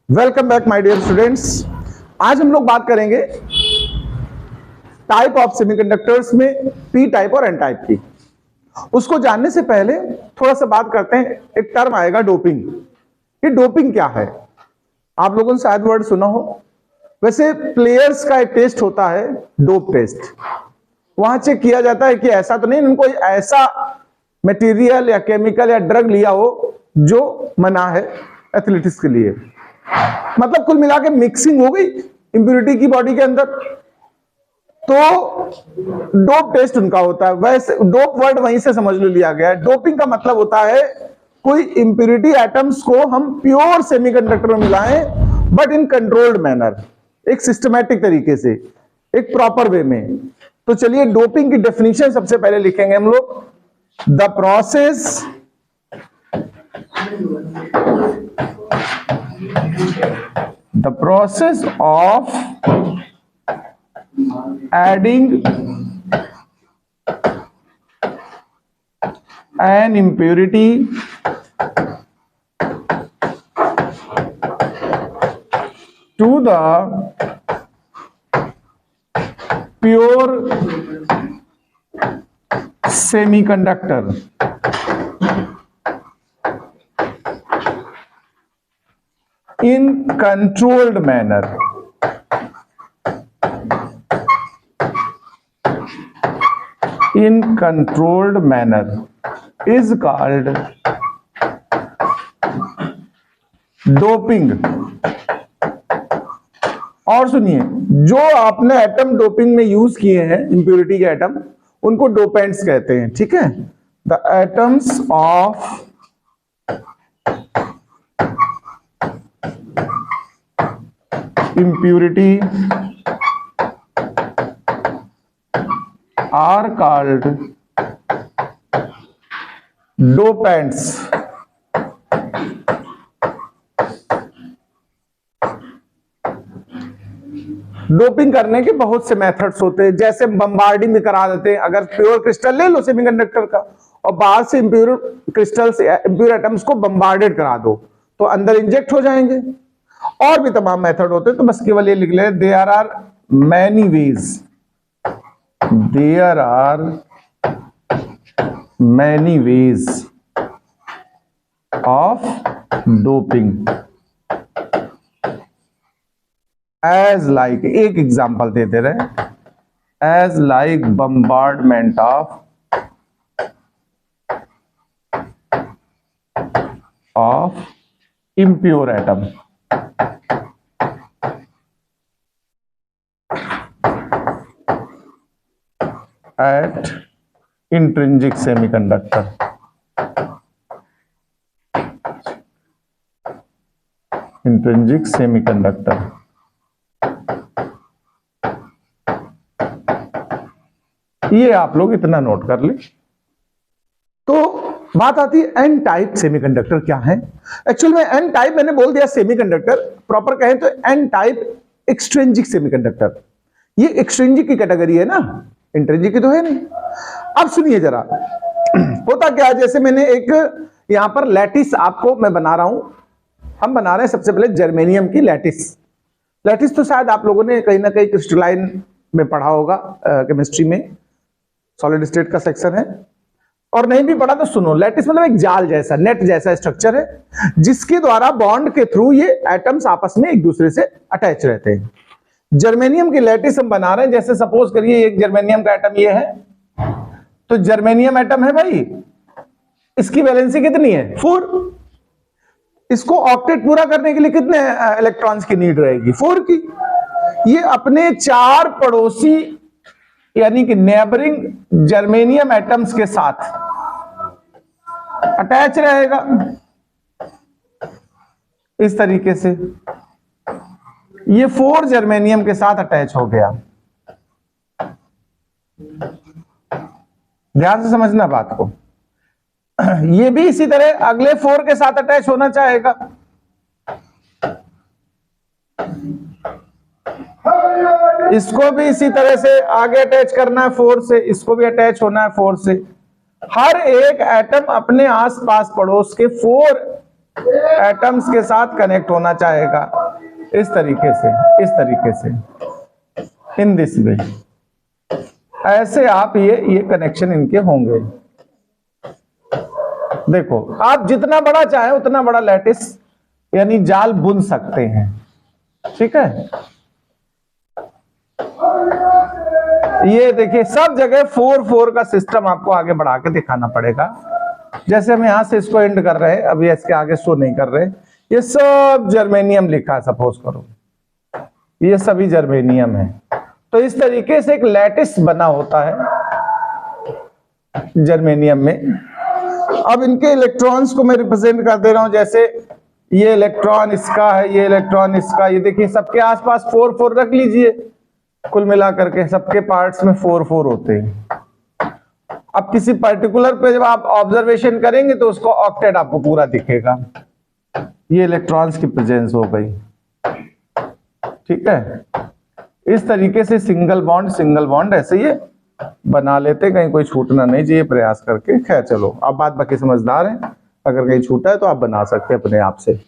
Welcome back my dear students. आज हम लोग बात करेंगे टाइप ऑफ सेमीकंडक्टर्स में पी टाइप और एन टाइप की। उसको जानने से पहले थोड़ा सा बात करते हैं। एक टर्म आएगा डोपिंग। ये डोपिंग क्या है? आप लोगों ने शायद वर्ड सुना हो। वैसे प्लेयर्स का एक टेस्ट होता है डोप टेस्ट। वहां चेक किया जाता है कि ऐसा तो नहीं इनको ऐसा मटेरियल या केमिकल या ड्रग लिया हो जो मना है एथलेटिक्स के लिए। मतलब कुल मिला के मिक्सिंग हो गई इंप्योरिटी की बॉडी के अंदर, तो डोप टेस्ट उनका होता है। वैसे डोप वर्ड वहीं से समझ लिया गया है। डोपिंग का मतलब होता है कोई इंप्योरिटी एटम्स को हम प्योर सेमीकंडक्टर में मिलाएं, बट इन कंट्रोल्ड मैनर, एक सिस्टमैटिक तरीके से, एक प्रॉपर वे में। तो चलिए डोपिंग की डेफिनेशन सबसे पहले लिखेंगे हम लोग। The process of adding an impurity to the pure semiconductor in controlled manner is called doping. और सुनिए, जो आपने एटम डोपिंग में यूज किए हैं इंप्योरिटी के एटम, उनको डोपेंट्स कहते हैं। ठीक है, the atoms of impurity are called dopants। Doping करने के बहुत से मेथड्स होते हैं, जैसे बम्बार्डिंग भी करा देते हैं। अगर प्योर क्रिस्टल ले लो सेमीकंडक्टर का और बाहर से इंप्योर क्रिस्टल्स, इंप्योर एटम्स को बम्बार्डेड करा दो तो अंदर इंजेक्ट हो जाएंगे। और भी तमाम मेथड होते हैं, तो बस केवल ये लिख ले, there are many ways, there are many ways of doping. As like, एक एग्जांपल देते रहे, as like bombardment of impure atom at intrinsic semiconductor। intrinsic semiconductor ये आप लोग इतना नोट कर ले। तो बात आती है एन टाइप सेमीकंडक्टर क्या है। एक्चुअल में एन टाइप मैंने बोल दिया सेमीकंडक्टर, प्रॉपर कहें तो एन टाइप एक्सट्रिंसिक सेमीकंडक्टर। ये एक्सट्रिंसिक की कैटेगरी है ना, इंट्रिंसिक की तो है नहीं। अब सुनिए जरा, होता क्या है, जैसे मैंने एक यहां पर लैटिस आपको मैं बना रहा हूं। हम बना रहे हैं सबसे पहले जर्मेनियम की लैटिस। लैटिस तो शायद आप लोगों ने कहीं ना कहीं क्रिस्टलाइन में पढ़ा होगा, केमिस्ट्री में सॉलिड स्टेट का सेक्शन है। और नहीं भी पढ़ा तो सुनो, लैटिस मतलब एक जाल जैसा, नेट जैसा स्ट्रक्चर है, जिसके द्वारा बॉन्ड के थ्रू ये एटम्स आपस में एक दूसरे से अटैच रहते हैं। जर्मेनियम की लैटिस हम बना रहे हैं। जैसे सपोज करिए एक जर्मेनियम का एटम ये है, तो जर्मेनियम एटम है भाई, इसकी वैलेंसी कितनी है? 4। इसको ऑक्टेट पूरा करने के लिए कितने इलेक्ट्रॉन्स की नीड रहेगी? 4 की। ये अपने 4 पड़ोसी यानी कि नेबरिंग जर्मेनियम एटम्स के साथ अटैच रहेगा इस तरीके से। ये 4 जर्मेनियम के साथ अटैच हो गया। ध्यान से समझना बात को। ये भी इसी तरह अगले 4 के साथ अटैच होना चाहेगा। इसको भी इसी तरह से आगे अटैच करना है 4 से, इसको भी अटैच होना है 4 से। हर एक एटम अपने आसपास पड़ोस के 4 एटम्स के साथ कनेक्ट होना चाहेगा इस तरीके से, इन दिस वे। ऐसे आप ये कनेक्शन इनके होंगे। देखो, आप जितना बड़ा चाहे उतना बड़ा लैटिस यानी जाल बुन सकते हैं, ठीक है। ये देखिए, सब जगह 4-4 का सिस्टम आपको आगे बढ़ा के दिखाना पड़ेगा। जैसे हम यहां से इसको एंड कर रहे हैं, अभी इसके आगे शो नहीं कर रहे। ये सब जर्मेनियम लिखा है, सपोज करो ये सभी जर्मेनियम है। तो इस तरीके से एक लैटिस बना होता है जर्मेनियम में। अब इनके इलेक्ट्रॉन्स को मैं रिप्रेजेंट कर दे रहा हूं, जैसे ये इलेक्ट्रॉन इसका है, ये इलेक्ट्रॉन इसका। ये देखिए, सबके आसपास 4-4 रख लीजिए, कुल मिलाकर के सबके पार्ट्स में 4-4 होते हैं। अब किसी पर्टिकुलर पे जब आप ऑब्जर्वेशन करेंगे तो उसको ऑक्टेट आपको पूरा दिखेगा। ये इलेक्ट्रॉन्स की प्रेजेंस हो गई, ठीक है। इस तरीके से सिंगल बॉन्ड ऐसे ये बना लेते, कहीं कोई छूटना नहीं चाहिए, प्रयास करके। खैर चलो, आप बात बाकी समझदार हैं, अगर कहीं छूटा है तो आप बना सकते हैं अपने आप से।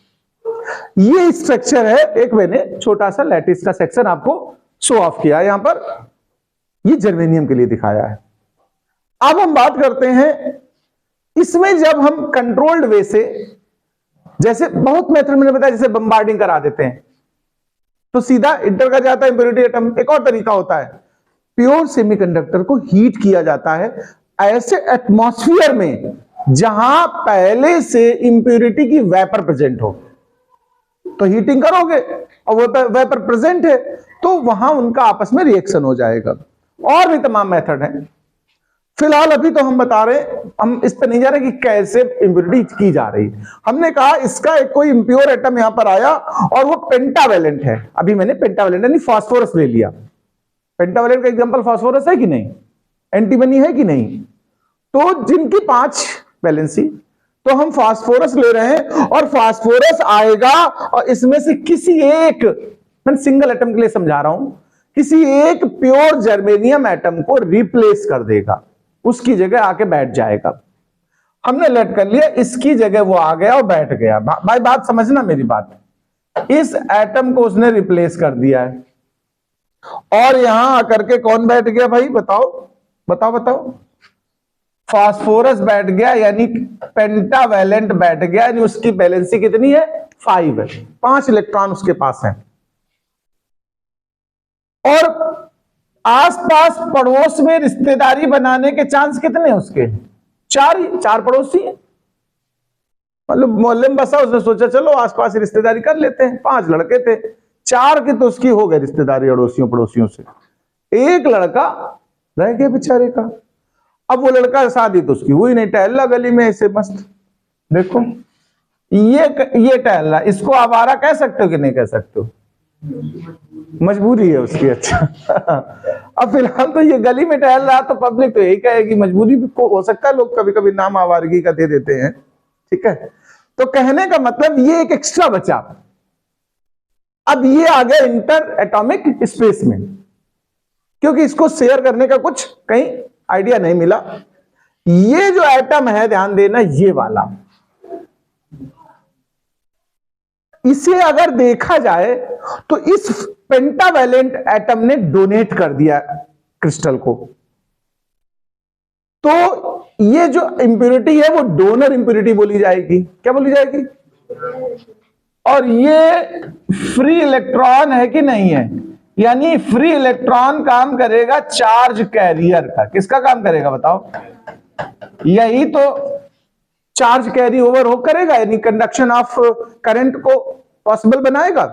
ये स्ट्रक्चर है, एक मैंने छोटा सा लैटिस का सेक्शन आपको शो ऑफ किया यहां पर, ये जर्मेनियम के लिए दिखाया है। अब हम बात करते हैं इसमें, जब हम कंट्रोल्ड वे से, जैसे बहुत मेथड मैंने बताया, जैसे बम्बार्डिंग करा देते हैं तो सीधा इंटर कर जाता है इंप्योरिटी एटम। एक और तरीका होता है, प्योर सेमीकंडक्टर को हीट किया जाता है ऐसे एटमॉस्फेयर में जहां पहले से इंप्योरिटी की वेपर प्रेजेंट हो। तो हीटिंग करोगे और वेपर प्रेजेंट है तो वहां उनका आपस में रिएक्शन हो जाएगा। और भी तमाम मेथड हैं, फिलहाल अभी तो हम बता रहे हैं, हम इस पर नहीं जा रहे कि कैसे इंप्योरिटी की जा रही। हमने कहा इसका एक कोई इंप्योर एटम यहां पर आया और वो पेंटावेलेंट है। अभी मैंने पेंटावेलेंट यानी फास्फोरस ले लिया। पेंटावेलेंट का एग्जांपल फास्फोरस है कि नहीं, एंटीमनी है कि नहीं। तो जिनकी 5 वैलेंसी, तो हम फास्फोरस ले रहे हैं और फास्फोरस आएगा और इसमें से किसी एक, मैं सिंगल एटम के लिए समझा रहा हूं, किसी एक प्योर जर्मेनियम एटम को रिप्लेस कर देगा, उसकी जगह आके बैठ जाएगा। हमने लेट कर लिया, इसकी जगह वो आ गया और बैठ गया। भाई बात समझना मेरी बात, इस एटम को उसने रिप्लेस कर दिया है और यहां आकर के कौन बैठ गया भाई, बताओ। फास्फोरस बैठ गया, यानी पेंटावेलेंट बैठ गया, यानी उसकी वैलेंसी कितनी है, 5 है। 5 इलेक्ट्रॉन उसके पास हैं। और आसपास पड़ोस में रिश्तेदारी बनाने के चांस कितने हैं उसके, 4 पड़ोसी हैं। मतलब मोहल्ले में बसा, उसने सोचा चलो आसपास रिश्तेदारी कर लेते हैं। 5 लड़के थे, 4 की तो उसकी हो गई रिश्तेदारी अड़ोसियों पड़ोसियों से, एक लड़का रह गया बेचारे का। अब वो लड़का, शादी तो उसकी हुई नहीं, टहल रहा गली में ऐसे मस्त। देखो ये टहल रहा, इसको आवारा कह सकते हो कि नहीं कह सकते हो, मजबूरी है उसकी। अच्छा अब फिलहाल तो ये गली में टहल रहा, तो पब्लिक तो यही कहेगी, मजबूरी को हो सकता है, लोग कभी कभी नाम आवारगी का दे देते हैं, ठीक है। तो कहने का मतलब ये एक एक्स्ट्रा बचा। अब ये आ गया इंटर एटॉमिक स्पेस में, क्योंकि इसको शेयर करने का कुछ कहीं आइडिया नहीं मिला। ये जो एटम है, ध्यान देना, ये वाला, इसे अगर देखा जाए तो इस पेंटावेलेंट एटम ने डोनेट कर दिया क्रिस्टल को। तो ये जो इंप्योरिटी है वो डोनर इंप्योरिटी बोली जाएगी। क्या बोली जाएगी? और ये फ्री इलेक्ट्रॉन है कि नहीं है, यानी फ्री इलेक्ट्रॉन काम करेगा चार्ज कैरियर का। किसका काम करेगा बताओ? यही तो चार्ज कैरी ओवर हो करेगा, यानी कंडक्शन ऑफ करंट को पॉसिबल बनाएगा।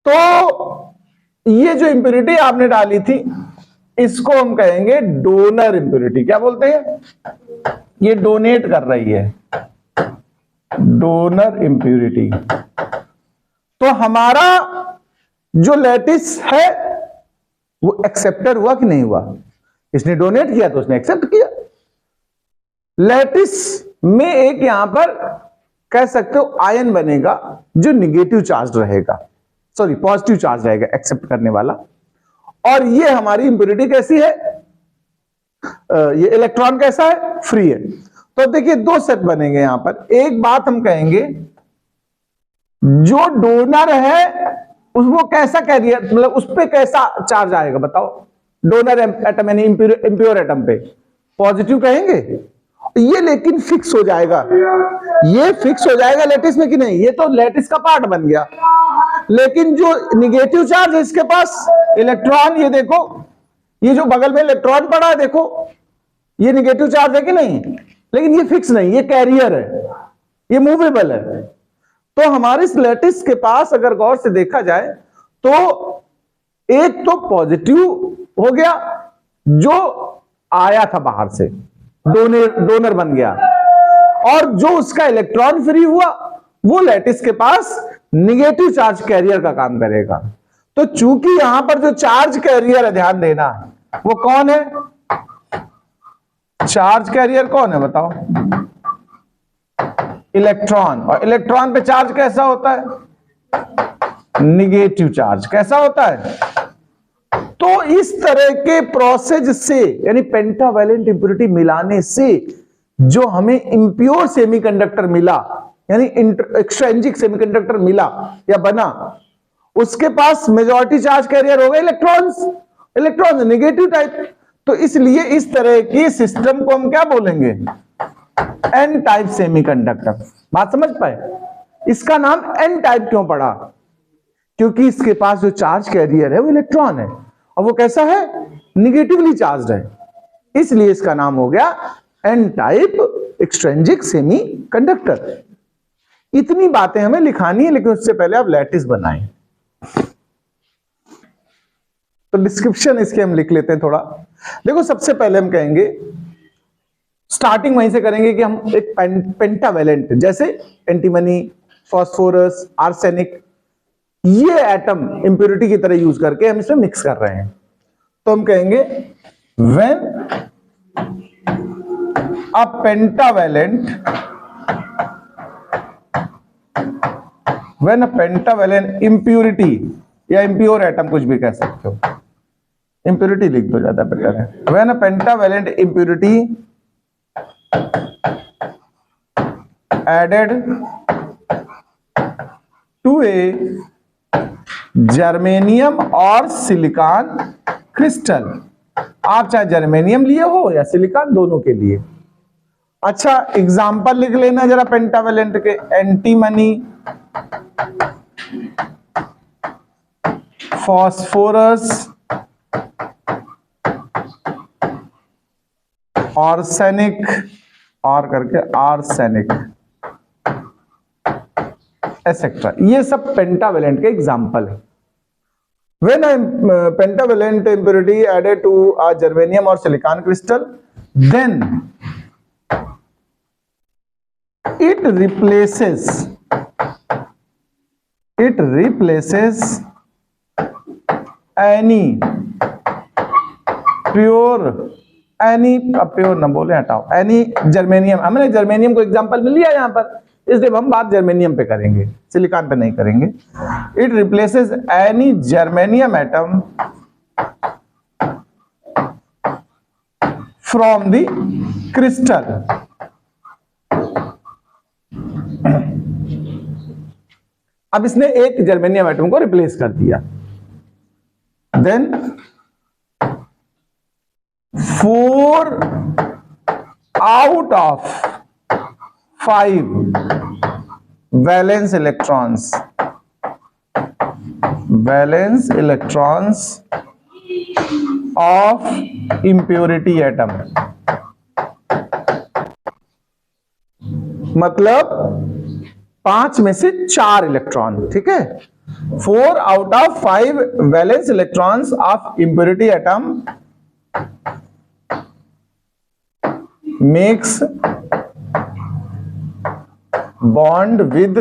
तो ये जो इंप्योरिटी आपने डाली थी, इसको हम कहेंगे डोनर इंप्योरिटी। क्या बोलते हैं? ये डोनेट कर रही है, डोनर इंप्योरिटी। तो हमारा जो लैटिस है वो एक्सेप्टर हुआ कि नहीं हुआ? इसने डोनेट किया तो उसने एक्सेप्ट किया। लैटिस में एक यहां पर कह सकते हो आयन बनेगा जो निगेटिव चार्ज रहेगा, सॉरी पॉजिटिव चार्ज रहेगा, एक्सेप्ट करने वाला। और ये हमारी इंप्योरिटी कैसी है? ये इलेक्ट्रॉन कैसा है? फ्री है। तो देखिए दो सेट बनेंगे यहां पर। एक बात हम कहेंगे, जो डोनर है उसको कैसा कैरियर, मतलब उस पे कैसा चार्ज आएगा बताओ, डोनर एटम यानी इंप्योर एटम पे पॉजिटिव कहेंगे। ये लेकिन फिक्स हो जाएगा, ये फिक्स हो जाएगा लैटिस में कि नहीं, ये तो लैटिस का पार्ट बन गया। लेकिन जो निगेटिव चार्ज है इसके पास, इलेक्ट्रॉन, ये देखो ये जो बगल में इलेक्ट्रॉन पड़ा है देखो, ये निगेटिव चार्ज है कि नहीं, लेकिन ये फिक्स नहीं, ये कैरियर है, ये मूवेबल है। तो हमारे इस लैटिस के पास अगर गौर से देखा जाए तो एक तो पॉजिटिव हो गया जो आया था बाहर से, डोनर बन गया, और जो उसका इलेक्ट्रॉन फ्री हुआ वो लैटिस के पास निगेटिव चार्ज कैरियर का काम करेगा। तो चूंकि यहां पर जो चार्ज कैरियर है, ध्यान देना, वो कौन है, चार्ज कैरियर कौन है बताओ, इलेक्ट्रॉन। और इलेक्ट्रॉन पे चार्ज कैसा होता है, निगेटिव चार्ज। कैसा होता है, तो इस तरह के प्रोसेस से, यानी पेंटावैलेंट इंप्योरिटी मिलाने से जो हमें इंप्योर सेमीकंडक्टर मिला, यानी एक्सट्रिंसिक सेमीकंडक्टर मिला या बना, उसके पास मेजॉरिटी चार्ज कैरियर हो गए इलेक्ट्रॉन्स, इलेक्ट्रॉन्स नेगेटिव टाइप। तो इसलिए इस तरह की सिस्टम को हम क्या बोलेंगे, एन टाइप सेमीकंडक्टर। बात समझ पाए, इसका नाम एन टाइप क्यों पड़ा, क्योंकि इसके पास जो चार्ज कैरियर है वो इलेक्ट्रॉन है, और वो कैसा है, निगेटिवली चार्ज्ड है, इसलिए इसका नाम हो गया एन टाइप एक्सट्रिंसिक सेमीकंडक्टर। इतनी बातें हमें लिखानी है, लेकिन उससे पहले आप लैटिस बनाएं। तो डिस्क्रिप्शन इसके हम लिख लेते हैं थोड़ा। देखो सबसे पहले हम कहेंगे, स्टार्टिंग वहीं से करेंगे कि हम एक पेंटावैलेंट, जैसे एंटीमनी, फास्फोरस, आर्सेनिक, ये एटम इंप्योरिटी की तरह यूज करके हम इसमें मिक्स कर रहे हैं। तो हम कहेंगे when a pentavalent, when a pentavalent impurity, या इंप्योर एटम कुछ भी कह सकते हो, इंप्योरिटी लिख दो ज्यादा बेटर है। When a pentavalent impurity added to a germanium or silicon crystal, आप चाहे जर्मेनियम लिए हो या सिलिकॉन, दोनों के लिए। अच्छा एग्जाम्पल लिख लेना जरा पेंटावैलेंट के, एंटीमनी, फास्फोरस, आर्सेनिक, और करके आर्सेनिक एसेट्रा, ये सब पेंटावैलेंट के एग्जाम्पल है। When pentavalent impurity added to a germanium or silicon crystal, then it replaces any pure, pure ना बोले, हटाओ, एनी जर्मेनियम, हमने जर्मेनियम को एग्जांपल मिल लिया यहां पर, इसलिए हम बात जर्मेनियम पे करेंगे, सिलिकॉन पे नहीं करेंगे। It replaces any germanium atom from the crystal, अब इसने एक जर्मेनियम एटम को रिप्लेस कर दिया। Then 4 out of 5 valence electrons of impurity atom, मतलब 5 में से 4 इलेक्ट्रॉन, ठीक है। 4 out of 5 valence electrons of impurity atom makes bond with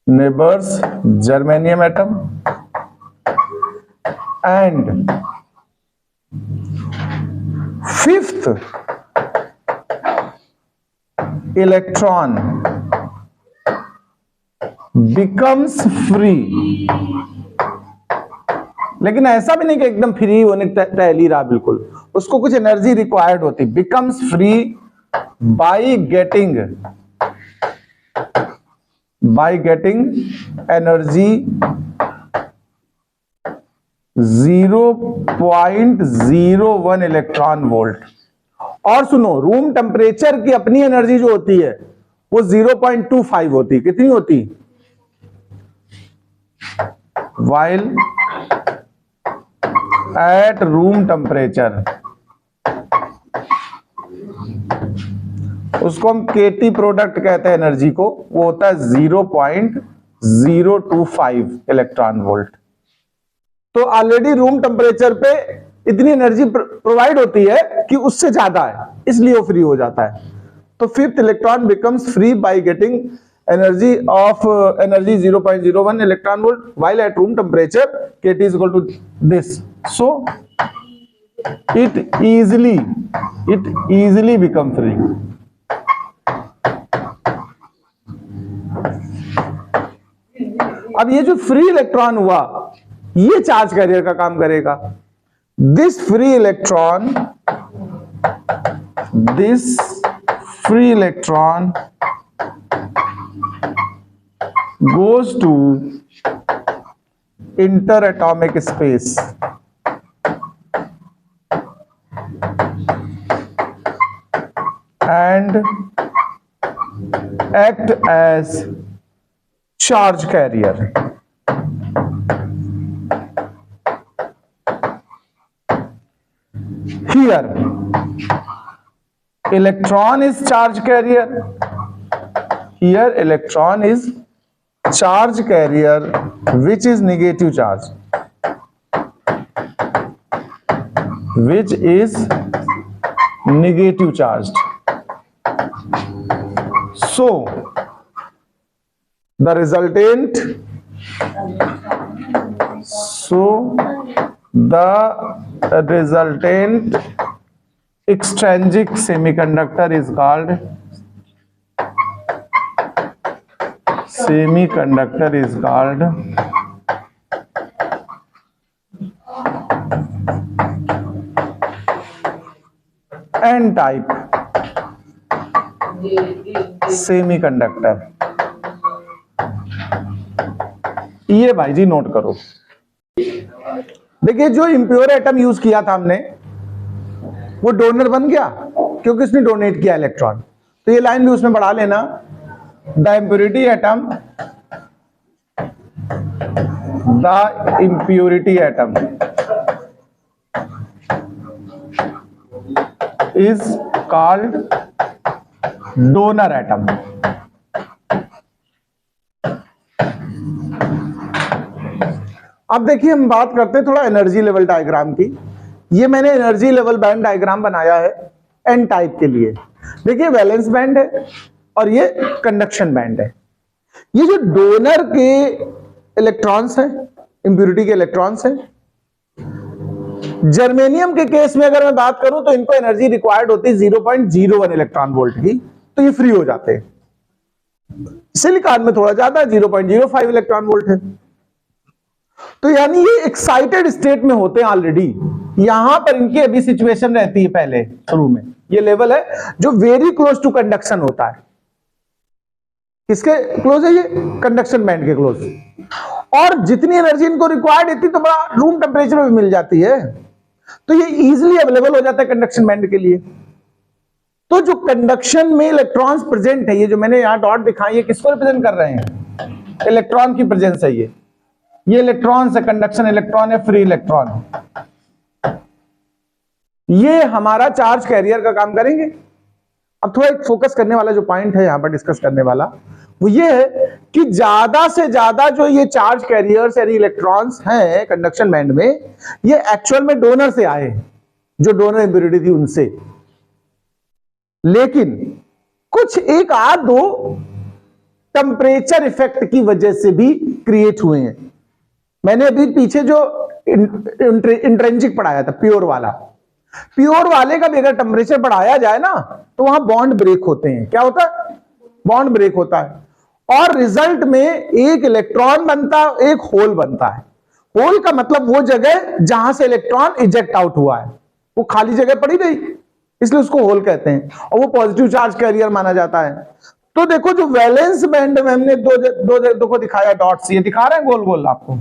neighbor's germanium atom and 5th electron becomes free, लेकिन ऐसा भी नहीं कि एकदम फ्री होने टहल ही रहा बिल्कुल, उसको कुछ एनर्जी रिक्वायर्ड होती। Becomes free by getting energy 0.01 electron volt. और सुनो, रूम टेम्परेचर की अपनी एनर्जी जो होती है वो 0.25 होती। कितनी होती? while at room temperature, उसको हम केटी प्रोडक्ट कहते हैं एनर्जी को, वो होता है 0.025 इलेक्ट्रॉन वोल्ट। तो ऑलरेडी रूम टेम्परेचर पे इतनी एनर्जी प्रोवाइड होती है कि उससे ज्यादा है, इसलिए वो फ्री हो जाता है। तो fifth electron becomes free by getting energy 0.01 electron volt while at room temperature kT is equal to this, so it easily become free. अब ये जो फ्री इलेक्ट्रॉन हुआ ये चार्ज कैरियर का काम करेगा। This free electron goes to interatomic space and act as charge carrier. Here electron is charge carrier, here electron is charge carrier which is negative charge, charged. So the resultant extrinsic semiconductor is called n-type semiconductor. ये भाई जी note करो। देखिए जो impure atom use किया था हमने वो donor बन गया क्योंकि उसने डोनेट किया इलेक्ट्रॉन, तो ये लाइन भी उसमें बढ़ा लेना। The impurity atom is called donor atom. अब देखिए हम बात करते हैं थोड़ा एनर्जी लेवल डायग्राम की। ये मैंने एनर्जी लेवल बैंड डायग्राम बनाया है एन टाइप के लिए। देखिए वैलेंस बैंड है और ये कंडक्शन बैंड है। ये जो डोनर के इलेक्ट्रॉन्स हैं, इंप्यूरिटी के इलेक्ट्रॉन्स हैं, जर्मेनियम के केस में अगर मैं बात करूं तो इनको एनर्जी रिक्वायर्ड होती है 0.01 इलेक्ट्रॉन वोल्ट की, तो ये फ्री हो जाते हैं। सिलिकॉन में थोड़ा ज्यादा 0.05 इलेक्ट्रॉन वोल्ट है। तो यानी ये एक्साइटेड स्टेट में होते हैं ऑलरेडी। यहां पर इनकी अभी सिचुएशन रहती है पहले शुरू में, ये लेवल है जो वेरी क्लोज टू कंडक्शन होता है। किसके क्लोज है ये? कंडक्शन बैंड के क्लोज। और जितनी एनर्जी इनको रिक्वायर्ड होती तो बड़ा रूम टेम्परेचर में मिल जाती है, तो ये इजीली अवेलेबल हो जाता है कंडक्शन बैंड के लिए। तो जो कंडक्शन में इलेक्ट्रॉन्स प्रेजेंट है, ये जो मैंने यहां डॉट दिखाई है किसको रिप्रेजेंट कर रहे हैं? इलेक्ट्रॉन की प्रेजेंस है। ये इलेक्ट्रॉन है, कंडक्शन इलेक्ट्रॉन है, फ्री इलेक्ट्रॉन है। ये हमारा चार्ज कैरियर का काम करेंगे। अब थोड़ा एक फोकस करने वाला जो पॉइंट है यहां पर डिस्कस करने वाला वो ये है कि ज्यादा से ज्यादा जो ये चार्ज कैरियर्स यानी इलेक्ट्रॉन्स हैं कंडक्शन बैंड में, ये एक्चुअल में डोनर से आए, जो डोनर इंप्योरिटी थी उनसे। लेकिन कुछ एक आध दो टेम्परेचर इफेक्ट की वजह से भी क्रिएट हुए हैं। मैंने अभी पीछे जो इंट्रिंसिक पढ़ाया था प्योर वाला, प्योर वाले का भी अगर टेम्परेचर बढ़ाया जाए ना तो वहां बॉन्ड ब्रेक होते हैं। क्या होता है? बॉन्ड ब्रेक होता है। और रिजल्ट में एक इलेक्ट्रॉन बनता है, एक होल बनता है। होल का मतलब वो जगह जहां से इलेक्ट्रॉन इजेक्ट आउट हुआ है, वो खाली जगह पड़ी रही, इसलिए उसको होल कहते हैं, और वो पॉजिटिव चार्ज कैरियर माना जाता है। तो देखो जो वैलेंस बैंड में हमने दो को दिखाया डॉट्स, ये दिखा रहे हैं गोल गोल आपको,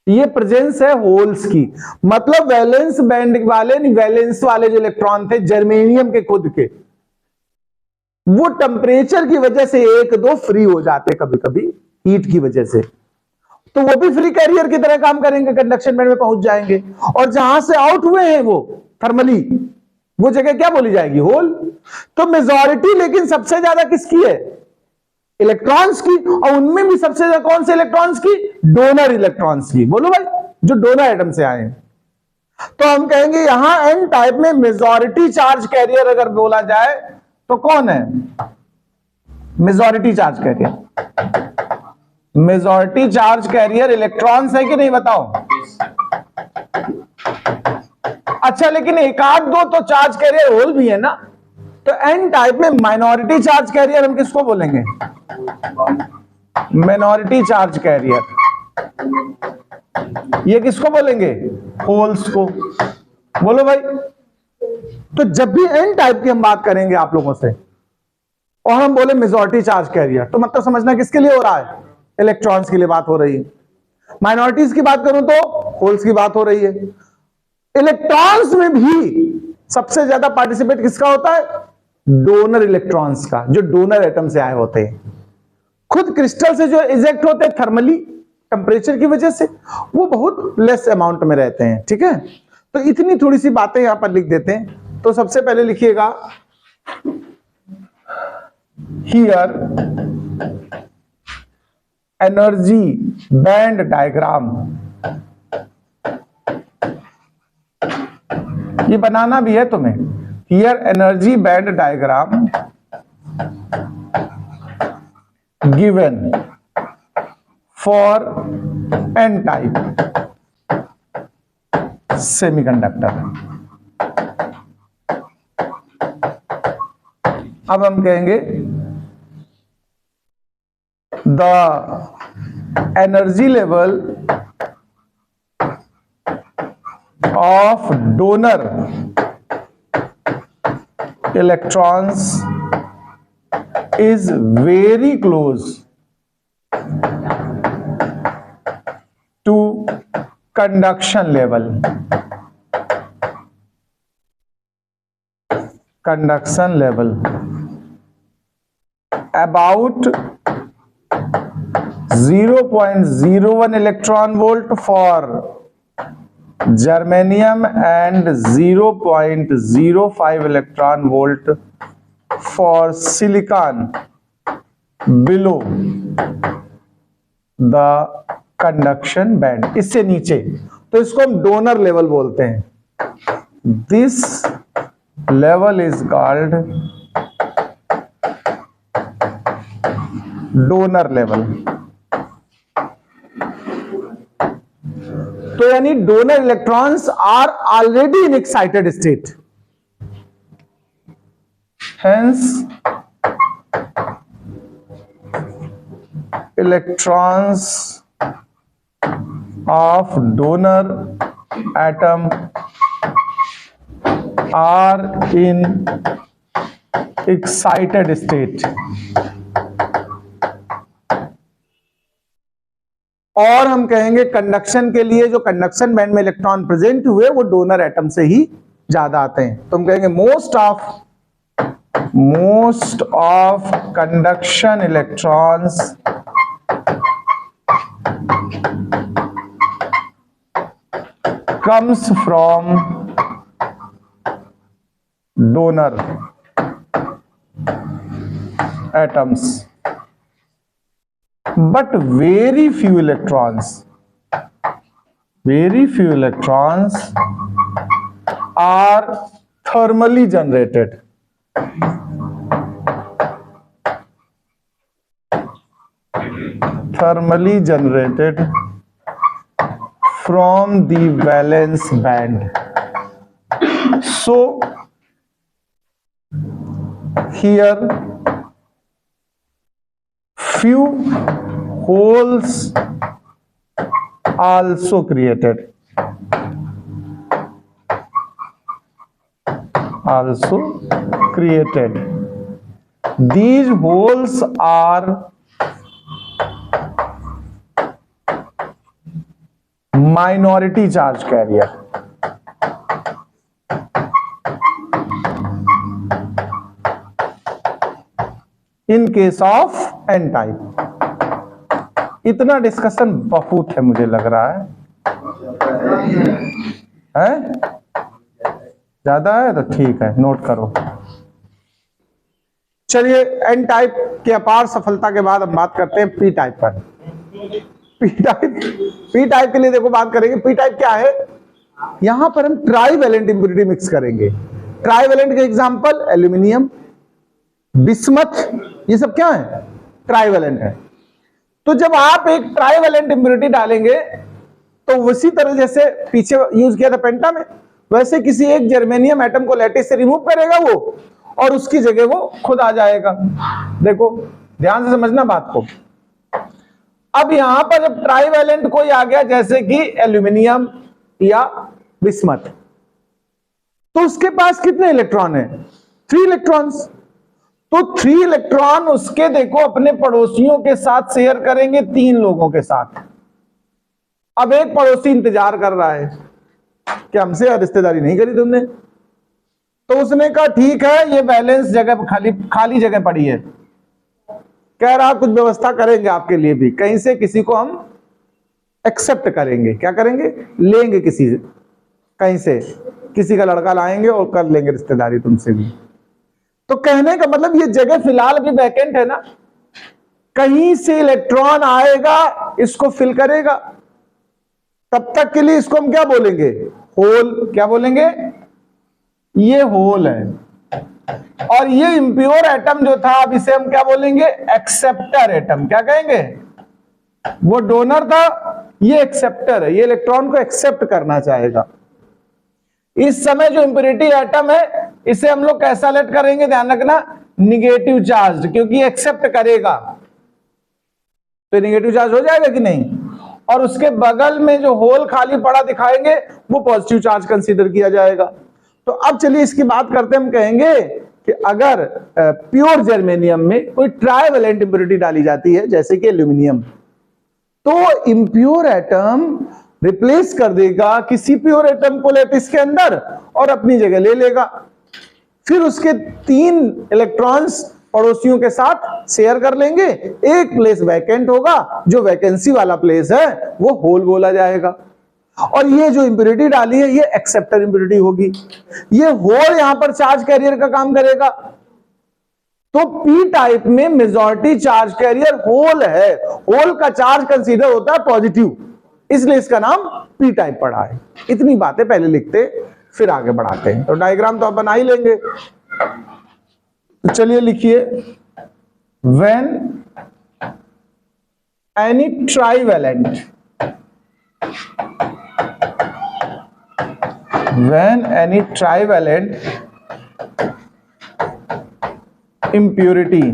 ये प्रेजेंस है होल्स की। मतलब वैलेंस बैंड वाले, वैलेंस वाले जो इलेक्ट्रॉन थे जर्मेनियम के खुद के, वो टेम्परेचर की वजह से एक दो फ्री हो जाते कभी कभी हीट की वजह से, तो वो भी फ्री कैरियर की तरह काम करेंगे, कंडक्शन बैंड में पहुंच जाएंगे। और जहां से आउट हुए हैं वो थर्मली, वो जगह क्या बोली जाएगी? होल। तो मेजॉरिटी लेकिन सबसे ज्यादा किसकी है? इलेक्ट्रॉन्स की। और उनमें भी सबसे ज्यादा कौन से इलेक्ट्रॉन्स की? डोनर इलेक्ट्रॉन्स की। बोलो भाई, जो डोनर एटम से आए हैं। तो हम कहेंगे यहां एन टाइप में मेजॉरिटी चार्ज कैरियर अगर बोला जाए तो कौन है majority charge carrier? Majority charge carrier electrons है कि नहीं, बताओ। अच्छा, लेकिन एक आध दो तो चार्ज कैरियर होल भी है ना। तो एन टाइप में माइनॉरिटी चार्ज कैरियर हम किसको बोलेंगे? Minority charge carrier. ये किसको बोलेंगे? होल्स को। बोलो भाई। तो जब भी एन टाइप की हम बात करेंगे आप लोगों से और हम बोले मेजॉरिटी चार्ज कैरियर, तो मतलब समझना किसके लिए हो रहा है? इलेक्ट्रॉन्स के लिए बात हो रही है। माइनॉरिटीज की बात करूं तो होल्स की बात हो रही है। इलेक्ट्रॉन्स में भी सबसे ज्यादा पार्टिसिपेट किसका होता है? डोनर इलेक्ट्रॉन्स का, जो डोनर एटम से आए होते हैं। खुद क्रिस्टल से जो इजेक्ट होते हैं थर्मली टेम्परेचर की वजह से, वो बहुत लेस अमाउंट में रहते हैं। ठीक है, तो इतनी थोड़ी सी बातें यहां पर लिख देते हैं। तो सबसे पहले लिखिएगा हियर एनर्जी बैंड डायग्राम। ये बनाना भी है तुम्हें। Here energy band diagram given for N type semiconductor. अब हम कहेंगे the energy level of donor electrons is very close to conduction level. Conduction level about 0.01 electron volt for germanium and 0.05 electron volt for silicon below the conduction band। इससे नीचे, तो इसको हम donor level बोलते हैं। This level is called donor level. तो यानी donor electrons are already in excited state, hence electrons of donor atom are in excited state। और हम कहेंगे कंडक्शन के लिए जो कंडक्शन बैंड में इलेक्ट्रॉन प्रेजेंट हुए वो डोनर एटम से ही ज्यादा आते हैं। तो हम कहेंगे most of conduction electrons comes from donor atoms, but very few electrons are thermally generated। From the valence band। So here few holes also created. These holes are minority charge carrier. In case of n type. इतना discussion बहुत है मुझे लग रहा है? ज्यादा है तो ठीक है, नोट करो। चलिए एन टाइप की अपार सफलता के बाद हम बात करते हैं पी टाइप पर। पी टाइप के लिए देखो बात करेंगे। पी टाइप क्या है? यहां पर हम ट्राईवैलेंट इंप्योरिटी मिक्स करेंगे। ट्राईवैलेंट के एग्जांपल एल्यूमिनियम, बिस्मथ, ये सब क्या है? ट्राईवैलेंट है। तो जब आप एक ट्राईवैलेंट इंप्योरिटी डालेंगे तो उसी तरह जैसे पीछे यूज किया था पेंटा में, वैसे किसी एक जर्मेनियम एटम को लैटिस से रिमूव करेगा वो, और उसकी जगह वो खुद आ जाएगा। देखो ध्यान से समझना बात को। अब यहां पर जब ट्राईवैलेंट कोई आ गया जैसे कि एल्यूमिनियम या बिस्मथ, तो उसके पास कितने इलेक्ट्रॉन है? 3 इलेक्ट्रॉन्स। तो 3 इलेक्ट्रॉन उसके देखो अपने पड़ोसियों के साथ शेयर करेंगे 3 लोगों के साथ। अब एक पड़ोसी इंतजार कर रहा है कि हमसे रिश्तेदारी नहीं करी तुमने, तो उसने कहा ठीक है, ये बैलेंस जगह खाली जगह पड़ी है, कह रहा कुछ व्यवस्था करेंगे आपके लिए भी, कहीं से किसी को हम एक्सेप्ट करेंगे। क्या करेंगे? लेंगे किसी कहीं से किसी का लड़का लाएंगे और कर लेंगे रिश्तेदारी तुमसे भी। तो कहने का मतलब ये जगह फिलहाल अभी वैकेंट है ना, कहीं से इलेक्ट्रॉन आएगा इसको फिल करेगा, तब तक के लिए इसको हम क्या बोलेंगे? होल। क्या बोलेंगे? ये होल है। और ये इंप्योर एटम जो था, अब इसे हम क्या बोलेंगे? Acceptor atom. क्या कहेंगे? वो डोनर था, ये एक्सेप्टर है, ये इलेक्ट्रॉन को एक्सेप्ट करना चाहेगा। इस समय जो इंप्योरिटी एटम है इसे हम लोग कैसा लेट करेंगे? ध्यान रखना, निगेटिव चार्ज, क्योंकि एक्सेप्ट करेगा तो निगेटिव चार्ज हो जाएगा कि नहीं। और उसके बगल में जो होल खाली पड़ा दिखाएंगे वो पॉजिटिव चार्ज कंसीडर किया जाएगा। तो अब चलिए इसकी बात करते हैं। हम कहेंगे कि अगर प्योर जर्मेनियम में कोई ट्राईवैलेंट इंप्योरिटी डाली जाती है जैसे कि एल्यूमिनियम, तो इंप्योर एटम रिप्लेस कर देगा किसी प्योर एटम को लैटिस के अंदर और अपनी जगह ले लेगा। फिर उसके 3 इलेक्ट्रॉन्स पड़ोसियों के साथ शेयर कर लेंगे, एक प्लेस वैकेंट होगा, जो वैकेंसी वाला प्लेस है वो होल बोला जाएगा। और ये जो इंप्योरिटी डाली है ये एक्सेप्टर इंप्योरिटी होगी। ये होल यहां पर चार्ज कैरियर का काम करेगा। तो पी टाइप में मेजॉरिटी चार्ज कैरियर होल है, होल का चार्ज कंसीडर होता है पॉजिटिव, इसलिए इसका नाम पी टाइप पड़ा है। इतनी बातें पहले लिखते फिर आगे बढ़ाते हैं। तो डायग्राम तो आप बना ही लेंगे। तो चलिए लिखिए, when any trivalent, when any trivalent impurity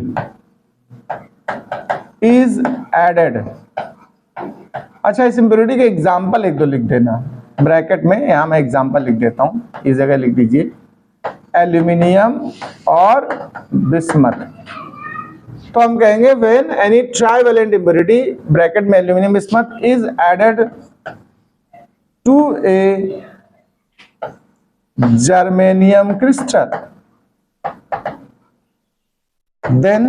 is added। अच्छा, इस इंप्योरिटी के एग्जाम्पल एक दो लिख देना ब्रैकेट में, यहां मैं एग्जाम्पल लिख देता हूं, इस जगह लिख दीजिए एल्यूमिनियम और बिस्मथ। तो हम कहेंगे when any trivalent impurity bracket में aluminium bismuth is added to a germanium crystal, then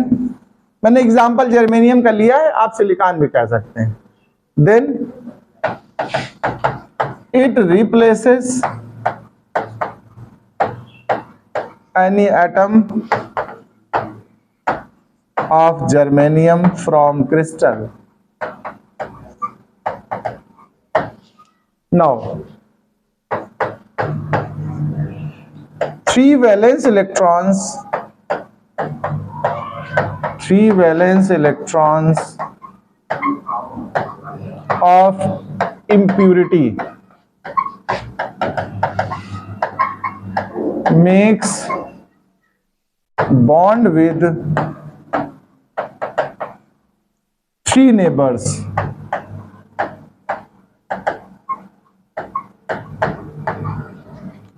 मैंने एग्जांपल जर्मेनियम का लिया है, आप सिलिकॉन भी कह सकते हैं। Then it replaces any atom of germanium from crystal. Now 3 valence electrons of impurity makes bond with 3 neighbors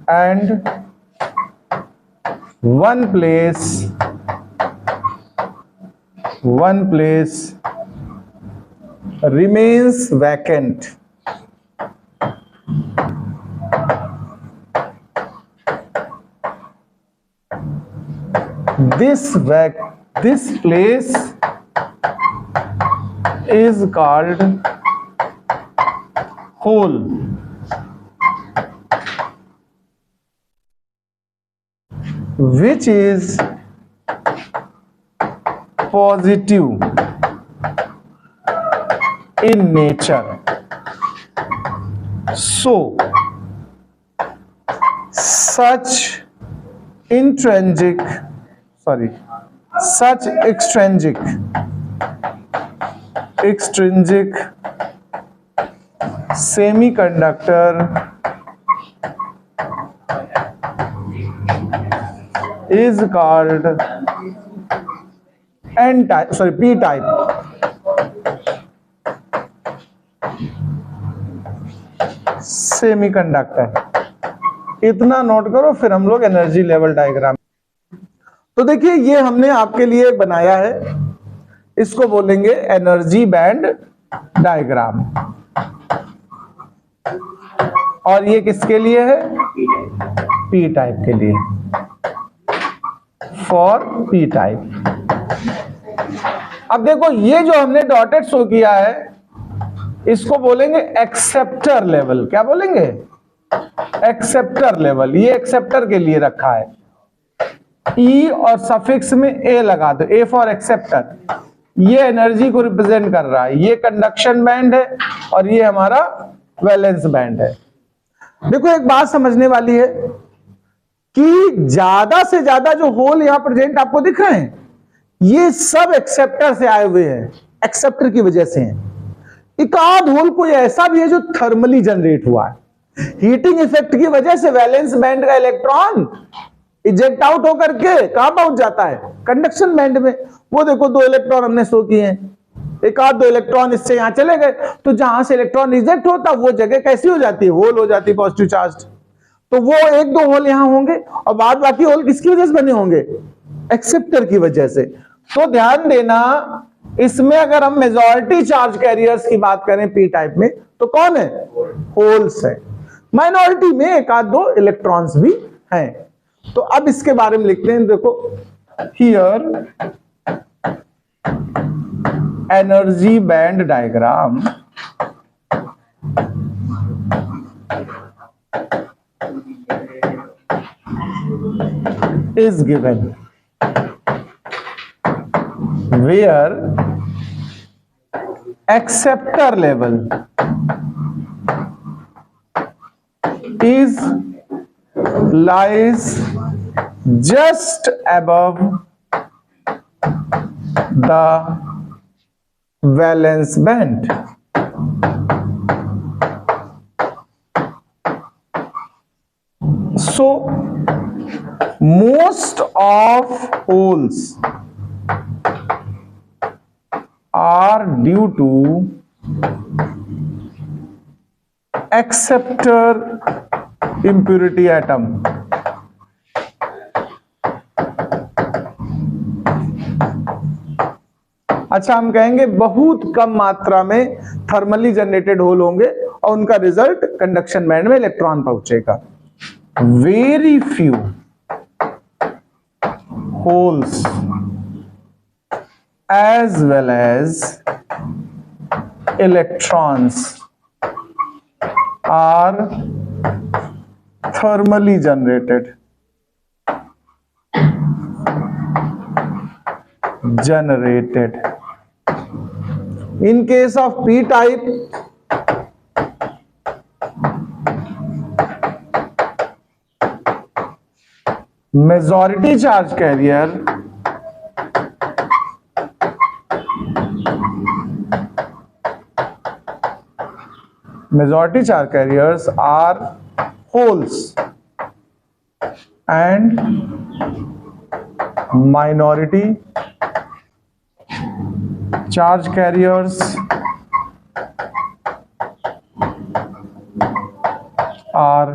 and one place remains vacant. This place is called hole. Which is positive in nature. So such extrinsic semiconductor is called p type. Semiconductor. इतना note करो, फिर हम लोग energy level diagram. तो देखिए ये हमने आपके लिए बनाया है, इसको बोलेंगे एनर्जी बैंड डायग्राम। और ये किसके लिए है? पी टाइप के लिए, फॉर पी टाइप। अब देखो ये जो हमने डॉटेड शो किया है इसको बोलेंगे एक्सेप्टर लेवल। क्या बोलेंगे? Acceptor level. ये एक्सेप्टर के लिए रखा है, ई और सफिक्स में ए लगा दो, ए फॉर एक्सेप्टर। ये एनर्जी को रिप्रेजेंट कर रहा है। ये कंडक्शन बैंड है और ये हमारा वैलेंस बैंड है। देखो एक बात समझने वाली है कि ज्यादा से ज्यादा जो होल यहां प्रेजेंट आपको दिख रहे हैं ये सब एक्सेप्टर से आए हुए हैं, एक्सेप्टर की वजह से हैं। एक आध होल कोई ऐसा भी है जो थर्मली जनरेट हुआ है, हीटिंग इफेक्ट की वजह से वैलेंस बैंड का इलेक्ट्रॉन इजेक्ट आउट होकर के कहां पहुंच जाता है? कंडक्शन बैंड में। वो देखो 2 इलेक्ट्रॉन हमने शो किए हैं, एक आध 2 इलेक्ट्रॉन इससे यहां चले गए, तो जहां से इलेक्ट्रॉन रिजेक्ट होता वो जगह कैसी हो जाती है? होल हो जाती है, पॉजिटिव चार्ज। तो वो 1-2 होल यहां होंगे और बाद बाकी होल किसकी वजह से बने होंगे? एक्सेप्टर की वजह से। तो ध्यान देना, इसमें अगर हम मेजॉरिटी चार्ज कैरियर्स की बात करें पी टाइप में तो कौन है? होल्स है। माइनॉरिटी में 1-2 इलेक्ट्रॉन्स भी हैं। तो अब इसके बारे में लिखते हैं। देखो here energy band diagram is given where acceptor level lies just above the valence band. So most of holes are due to acceptor impurity atom. अच्छा, हम कहेंगे बहुत कम मात्रा में थर्मली जनरेटेड होल होंगे और उनका रिजल्ट कंडक्शन बैंड में इलेक्ट्रॉन पहुंचेगा। Very few holes as well as electrons are thermally generated. In case of p type, majority charge carrier carriers are holes and minority charge carriers are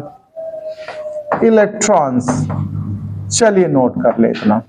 electrons. चलिए note कर ले इतना।